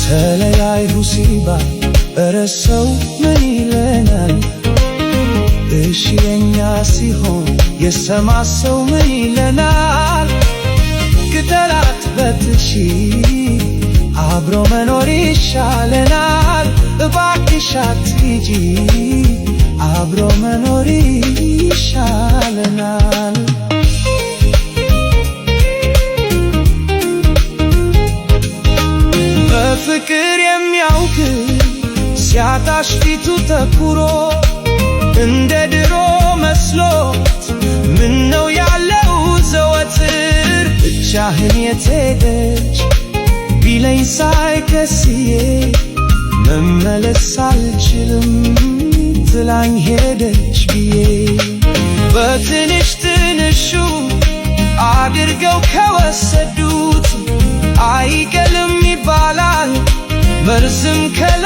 ተለያዩ ሲባል እረ ሰው ምን ይለናል? እሺ የኛ ሲሆን የሰማ ሰው ምን ይለናል? ግደላት በትሺ አብሮ መኖር ይሻለናል። እባክሽ አትሂጂ አብሮ መኖር ይሻለናል። በፍቅር የሚያውቅ ሲያጣሽ ፊቱ ተኩሮ እንደ ድሮ መስሎት ምነው ያለው ዘወትር ብቻህን የት ሄደች ቢለኝ ሳይከስዬ መመለስ አልችልም ትላኝ ሄደች ብዬ በትንሽ ትንሹ አድርገው ከወሰዱት አይገልም ይባላል መርዝም ከለ